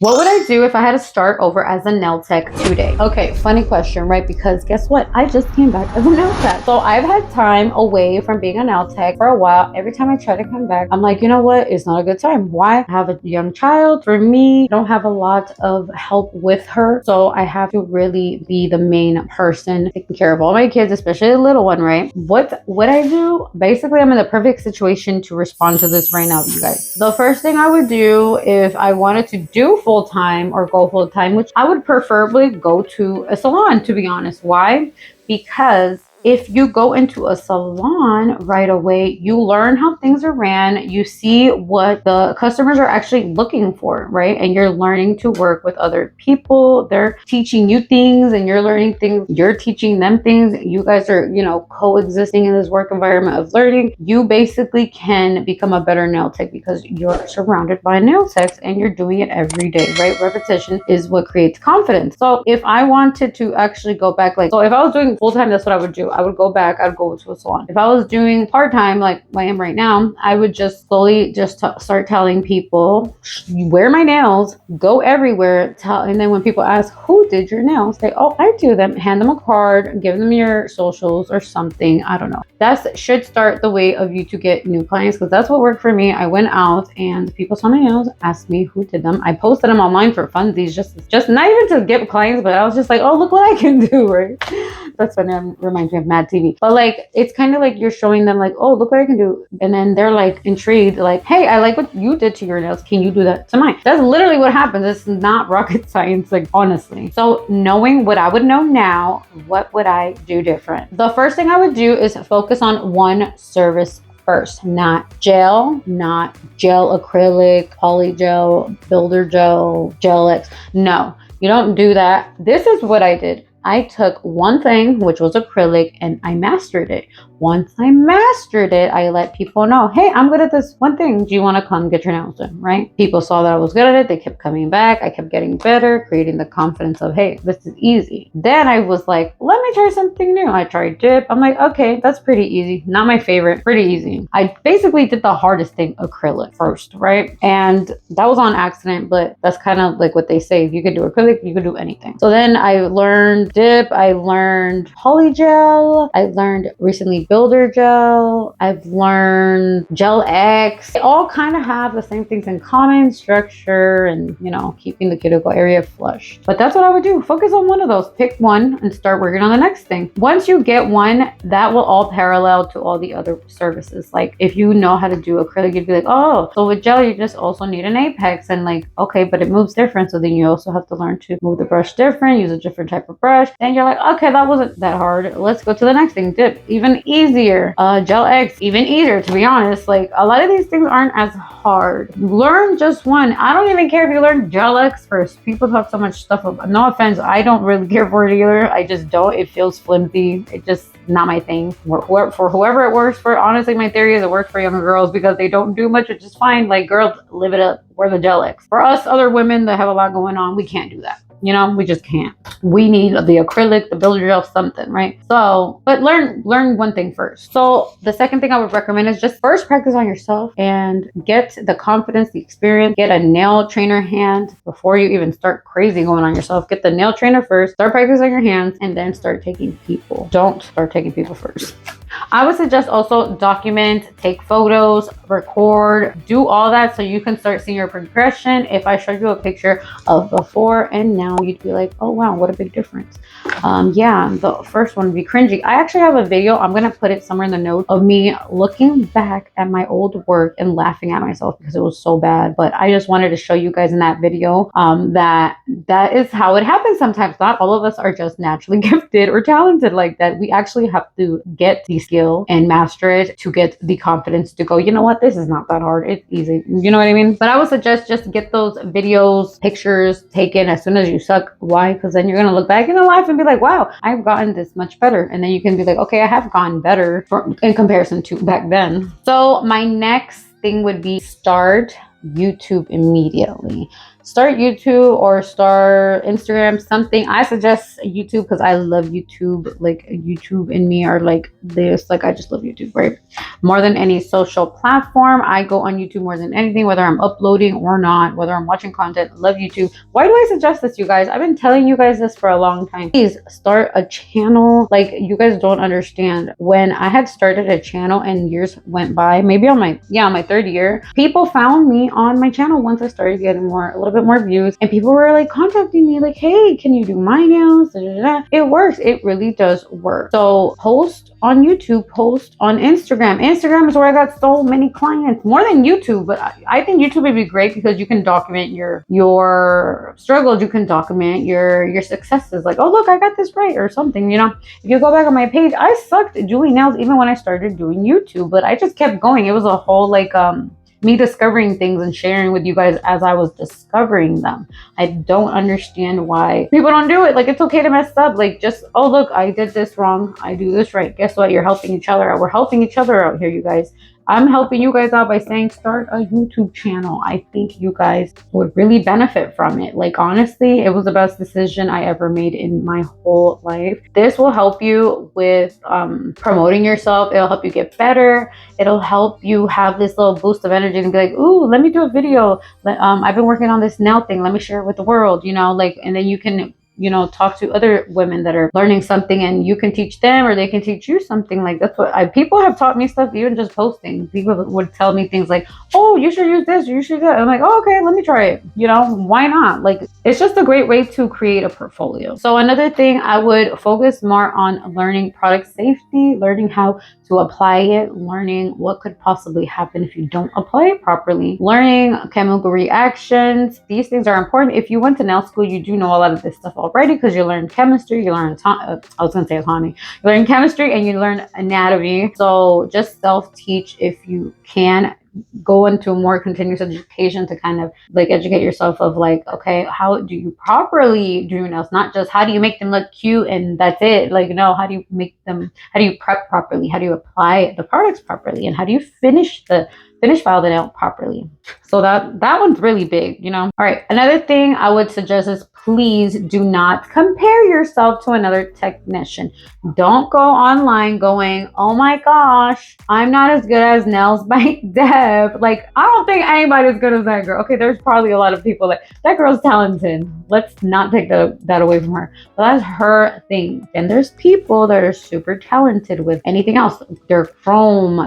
What would I do if I had to start over as a nail tech today? Okay, funny question, right? Because guess what? I just came back as a nail tech. So I've had time away from being a nail tech for a while. Every time I try to come back, I'm like, you know what? It's not a good time. Why? I have a young child. For me, I don't have a lot of help with her. So I have to really be the main person taking care of all my kids, especially the little one, right? What would I do? Basically, I'm in the perfect situation to respond to this right now, you guys. The first thing I would do if I wanted to do full-time or go full-time, which I would preferably go to a salon, to be honest. Why? Because if you go into a salon right away, you learn how things are ran. You see what the customers are actually looking for, right? And you're learning to work with other people. They're teaching you things and you're learning things. You're teaching them things. You guys are, coexisting in this work environment of learning. You basically can become a better nail tech because you're surrounded by nail techs and you're doing it every day, right? Repetition is what creates confidence. So if I wanted to actually go back, if I was doing full-time, that's what I would do. I would go back, I'd go to a salon. If I was doing part-time like I am right now, I would just slowly start telling people, wear my nails, go everywhere, and then when people ask, who did your nails? Say, oh, I do them. Hand them a card, give them your socials or something. I don't know. That should start the way of you to get new clients because that's what worked for me. I went out and people saw my nails, asked me who did them. I posted them online for funsies, just not even to get clients, but I was just like, oh, look what I can do, right? That's funny. It reminds me of Mad TV. But it's kind of like you're showing them oh, look what I can do. And then they're intrigued, hey, I like what you did to your nails. Can you do that to mine? That's literally what happens. It's not rocket science, honestly. So knowing what I would know now, what would I do different? The first thing I would do is focus on one service first, not gel acrylic, polygel, builder gel, gel X. No, you don't do that. This is what I did. I took one thing, which was acrylic, and I mastered it. Once I mastered it, I let people know, hey, I'm good at this one thing. Do you want to come get your nails done, right? People saw that I was good at it. They kept coming back. I kept getting better, creating the confidence of, hey, this is easy. Then I was like, let me try something new. I tried dip. I'm like, okay, that's pretty easy. Not my favorite, pretty easy. I basically did the hardest thing, acrylic first, right? And that was on accident, but that's kind of like what they say. If you could do acrylic, you could do anything. So then I learned dip. I learned polygel. I learned recently builder gel. I've learned gel X. They all kind of have the same things in common, structure and, keeping the cuticle area flush. But that's what I would do. Focus on one of those. Pick one and start working on the next thing. Once you get one, that will all parallel to all the other services. If you know how to do acrylic, you'd be like, oh, so with gel, you just also need an apex and okay, but it moves different. So then you also have to learn to move the brush different, use a different type of brush. And you're like, okay, that wasn't that hard. Let's go to the next thing. Dip, even easier. Gel X, even easier, to be honest. A lot of these things aren't as hard. Learn just one. I don't even care if you learn gel X first. People talk so much stuff about, no offense, I don't really care for it either. I just don't. It feels flimsy. It just not my thing. For whoever it works for, honestly, my theory is it works for younger girls because they don't do much, which is fine. Girls, live it up. Wear the gel X. For us other women that have a lot going on, we can't do that. We just can't. We need the acrylic, the builder gel, something, right? So, but learn one thing first. So the second thing I would recommend is just first practice on yourself and get the confidence, the experience, get a nail trainer hand before you even start crazy going on yourself. Get the nail trainer first, start practicing on your hands, and then start taking people. Don't start taking people first. I would suggest also document, take photos, record, do all that so you can start seeing your progression. If I showed you a picture of before and now, you'd be like, oh wow, what a big difference. Yeah, the first one would be cringy. I actually have a video, I'm gonna put it somewhere in the notes, of me looking back at my old work and laughing at myself because it was so bad. But I just wanted to show you guys in that video that is how it happens sometimes. Not all of us are just naturally gifted or talented like that. We actually have to get the skill and master it to get the confidence to go, you know what, this is not that hard, it's easy. You know what I mean? But I would suggest just get those videos, pictures taken as soon as you suck. Why? Because then you're gonna look back in your life and be like, wow, I've gotten this much better. And then you can be like, okay, I have gotten better in comparison to back then. So my next thing would be start YouTube immediately. start YouTube or start Instagram, something. I suggest YouTube because I love YouTube. Like YouTube and me are like this. Like I just love YouTube, right? More than any social platform, I go on YouTube more than anything, whether I'm uploading or not, whether I'm watching content. Love YouTube. Why do I suggest this, you guys? I've been telling you guys this for a long time. Please start a channel. Like you guys don't understand. When I had started a channel and years went by, maybe on my third year, people found me on my channel once I started getting a little bit more views, and people were like contacting me like, hey, can you do my nails? Da, da, da. It works. It really does work. So post on YouTube, post on Instagram. Instagram is where I got so many clients, more than YouTube. But I think YouTube would be great because you can document your struggles. You can document your successes. Like, oh look, I got this right or something. You know, if you go back on my page, I sucked at doing nails even when I started doing YouTube, but I just kept going. It was a whole like me discovering things and sharing with you guys as I was discovering them. I don't understand why people don't do it. Like, it's okay to mess up. Like, just, oh, look, I did this wrong. I do this right. Guess what? You're helping each other out. We're helping each other out here, you guys. I'm helping you guys out by saying start a YouTube channel. I think you guys would really benefit from it. Like, honestly, it was the best decision I ever made in my whole life. This will help you with promoting yourself. It'll help you get better. It'll help you have this little boost of energy and be like, ooh, let me do a video. I've been working on this nail thing. Let me share it with the world, you know, like, and then you can, you know, talk to other women that are learning something and you can teach them or they can teach you something. Like, that's what people have taught me stuff, even just posting. People would tell me things like, oh, you should use this, or you should do that. I'm like, oh, okay, let me try it. You know, why not? Like, it's just a great way to create a portfolio. So another thing, I would focus more on learning product safety, learning how to apply it, learning what could possibly happen if you don't apply it properly, learning chemical reactions. These things are important. If you went to nail school, you do know a lot of this stuff already because you learn chemistry, you learn autonomy, you learn chemistry, and you learn anatomy. So just self-teach if you can. Go into more continuous education to kind of like educate yourself of like, okay, how do you properly do nails? Not just how do you make them look cute and that's it. Like, no, how do you prep properly? How do you apply the products properly? And how do you finish file the nail properly? So that one's really big, you know? All right, another thing I would suggest is please do not compare yourself to another technician. Don't go online going, oh my gosh, I'm not as good as Nails by Deb. Like, I don't think anybody's as good as that girl. Okay, there's probably a lot of people like, that girl's talented. Let's not take that away from her. But that's her thing. And there's people that are super talented with anything else. Their chrome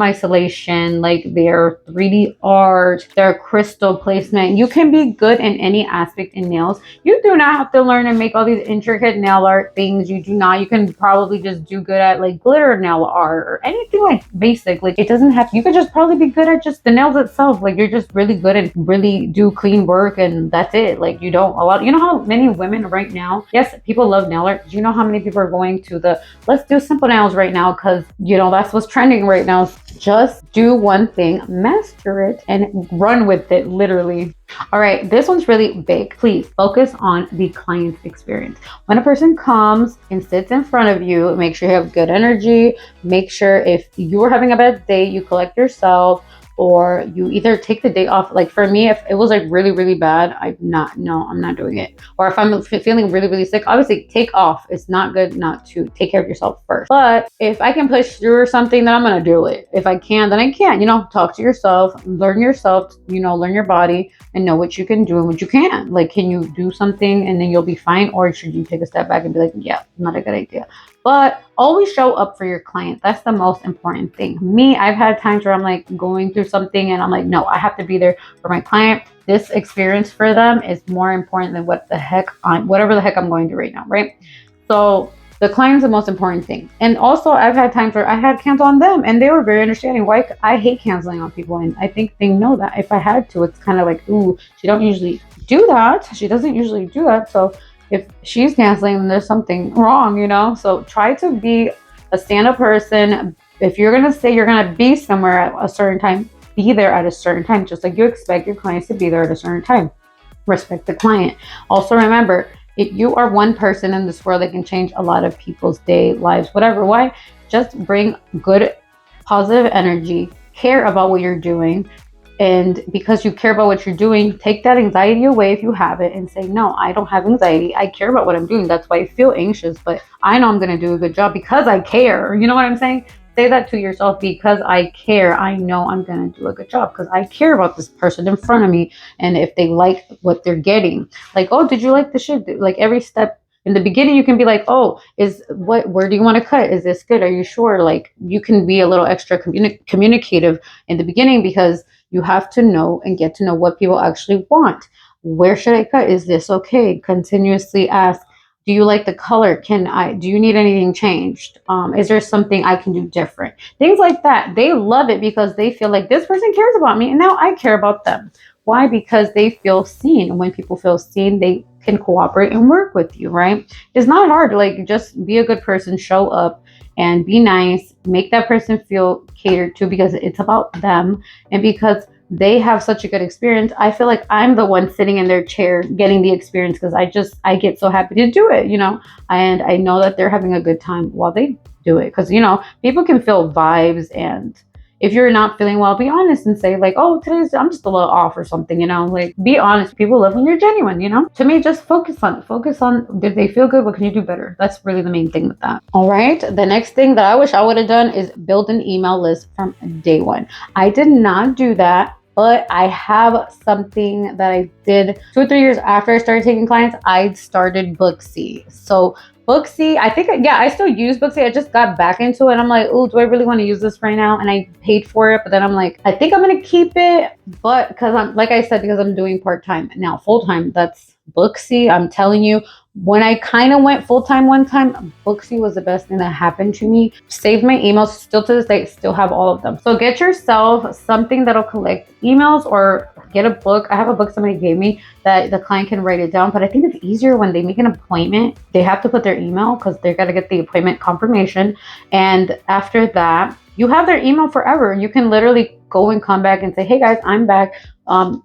isolation, like their 3D art, their crystal placement. You can be good in any aspect in nails. You do not have to learn and make all these intricate nail art things. You do not. You can probably just do good at like glitter nail art or anything like basic. Like, it doesn't have, you could just probably be good at just the nails itself. Like, you're just really good and really do clean work and that's it. Like, you know how many women right now, yes, people love nail art. Do you know how many people are going to let's do simple nails right now because, you know, that's what's trending right now. Just do one thing, master it, and run with it, literally. All right, this one's really big. Please focus on the client's experience. When a person comes and sits in front of you, make sure you have good energy. Make sure if you're having a bad day, you collect yourself, or you either take the day off. Like, for me, if it was like really, really bad, I'm not doing it. Or if I'm feeling really, really sick, obviously take off. It's not good not to take care of yourself first. But if I can push through something, then I'm going to do it. If I can, then I can. You know, talk to yourself, learn yourself, you know, learn your body and know what you can do and what you can't. Like, can you do something and then you'll be fine? Or should you take a step back and be like, yeah, not a good idea. But always show up for your client. That's the most important thing. Me, I've had times where I'm like going through something and I'm like, no, I have to be there for my client. This experience for them is more important than whatever the heck I'm going through right now, right? So the client's the most important thing. And also, I've had times where I had cancel on them and they were very understanding. Why I hate canceling on people, and I think they know that. If I had to, it's kind of like, ooh, she don't usually do that. She doesn't usually do that. So if she's canceling, then there's something wrong, you know? So try to be a stand-up person. If you're going to say you're going to be somewhere at a certain time, be there at a certain time, just like you expect your clients to be there at a certain time. Respect the client. Also remember, if you are one person in this world that can change a lot of people's day, lives, whatever. Why? Just bring good, positive energy, care about what you're doing, And because you care about what you're doing, take that anxiety away if you have it and say, no, I don't have anxiety. I care about what I'm doing. That's why I feel anxious, but I know I'm going to do a good job because I care. You know what I'm saying? Say that to yourself, because I care. I know I'm going to do a good job because I care about this person in front of me. And if they like what they're getting, like, oh, did you like the shit? Like every step in the beginning, you can be like, oh, where do you want to cut? Is this good? Are you sure? Like you can be a little extra communicative in the beginning, because you have to know and get to know what people actually want. Where should I cut? Is this okay? Continuously ask, do you like the color? Do you need anything changed? Is there something I can do different? Things like that. They love it because they feel like this person cares about me and now I care about them. Why? Because they feel seen. And when people feel seen, they can cooperate and work with you, right? It's not hard. Like, just be a good person, show up and be nice, make that person feel catered to, because it's about them. And because they have such a good experience, I feel like I'm the one sitting in their chair getting the experience, because I get so happy to do it, and I know that they're having a good time while they do it. Because, people can feel vibes, and if you're not feeling well, be honest and say like, oh, I'm just a little off or something, like be honest. People love when you're genuine, To me, just focus on, did they feel good? What can you do better? That's really the main thing with that. All right. The next thing that I wish I would have done is build an email list from day one. I did not do that. But I have something that I did 2 or 3 years after I started taking clients. I started Booksy. So Booksy, I think, I still use Booksy. I just got back into it. I'm like, oh, do I really want to use this right now? And I paid for it. But then I'm like, I think I'm going to keep it. But because I'm doing part-time now, full-time, that's Booksy. I'm telling you, when I kind of went full-time one time, Booksy was the best thing that happened to me. Saved my emails, still to this day, still have all of them. So get yourself something that'll collect emails, or get a book. I have a book somebody gave me that the client can write it down, but I think it's easier when they make an appointment. They have to put their email because they got to get the appointment confirmation. And after that, you have their email forever. You can literally go and come back and say, hey guys, I'm back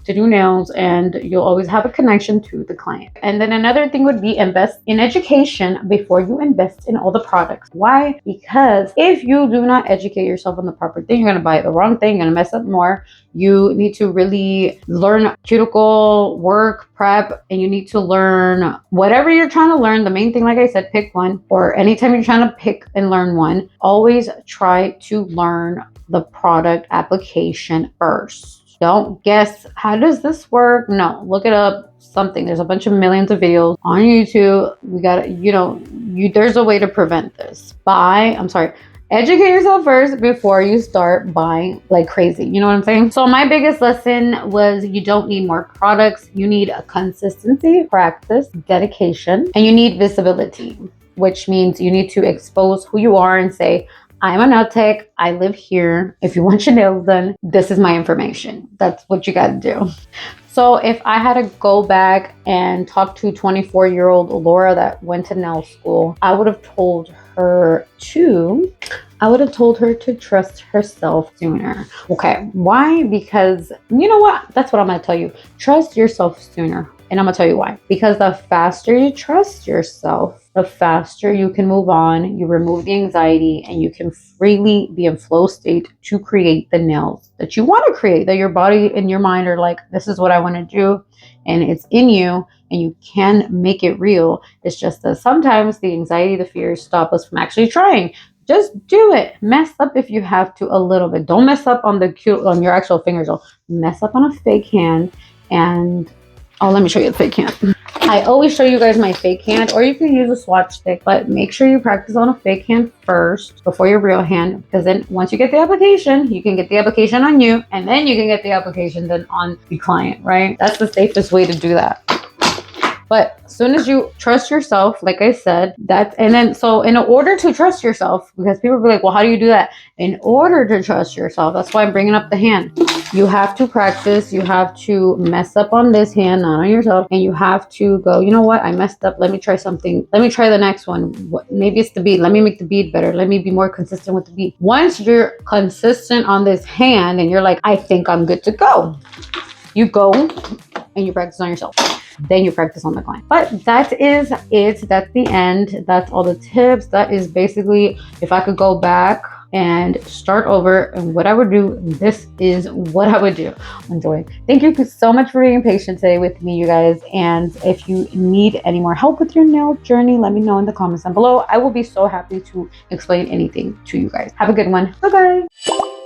to do nails, and you'll always have a connection to the client. And then another thing would be invest in education before you invest in all the products. Why? Because if you do not educate yourself on the proper thing, you're going to buy the wrong thing, you're going to mess up more. You need to really learn cuticle work, prep, and you need to learn whatever you're trying to learn. The main thing, like I said, pick one, or anytime you're trying to pick and learn one, always try to learn the product application first. Don't guess, how does this work? No, look it up, something. There's a bunch of millions of videos on YouTube. We got to, there's a way to prevent this. Educate yourself first before you start buying like crazy. You know what I'm saying? So my biggest lesson was, you don't need more products. You need a consistency, practice, dedication, and you need visibility, which means you need to expose who you are and say, I'm a nail tech. I live here. If you want your nails done, this is my information. That's what you got to do. So if I had to go back and talk to 24-year-old Laura that went to nail school, I would have told her to trust herself sooner. Okay, why? Because you know what? That's what I'm going to tell you. Trust yourself sooner. And I'm going to tell you why. Because the faster you trust yourself, the faster you can move on, you remove the anxiety, and you can freely be in flow state to create the nails that you want to create, that your body and your mind are like, this is what I want to do, and it's in you, and you can make it real. It's just that sometimes the anxiety, the fears stop us from actually trying. Just do it. Mess up if you have to a little bit. Don't mess up on on your actual fingers. Though. Mess up on a fake hand, and let me show you the fake hand. I always show you guys my fake hand, or you can use a swatch stick, but make sure you practice on a fake hand first before your real hand, because then once you get the application, you can get the application on you, and then you can get the application then on the client, right? That's the safest way to do that. But as soon as you trust yourself, like I said, so in order to trust yourself, because people be like, well, how do you do that? In order to trust yourself, that's why I'm bringing up the hand. You have to practice. You have to mess up on this hand, not on yourself. And you have to go, you know what? I messed up. Let me try something. Let me try the next one. Maybe it's the bead. Let me make the bead better. Let me be more consistent with the bead. Once you're consistent on this hand and you're like, I think I'm good to go, you go and you practice on yourself. Then you practice on the client. But that is it. That's the end. That's all the tips. That is basically, if I could go back and start over. And what I would do, this is what I would do. Enjoy. Thank you so much for being patient today with me, you guys. And if you need any more help with your nail journey, let me know in the comments down below. I will be so happy to explain anything to you guys. Have a good one. Bye bye.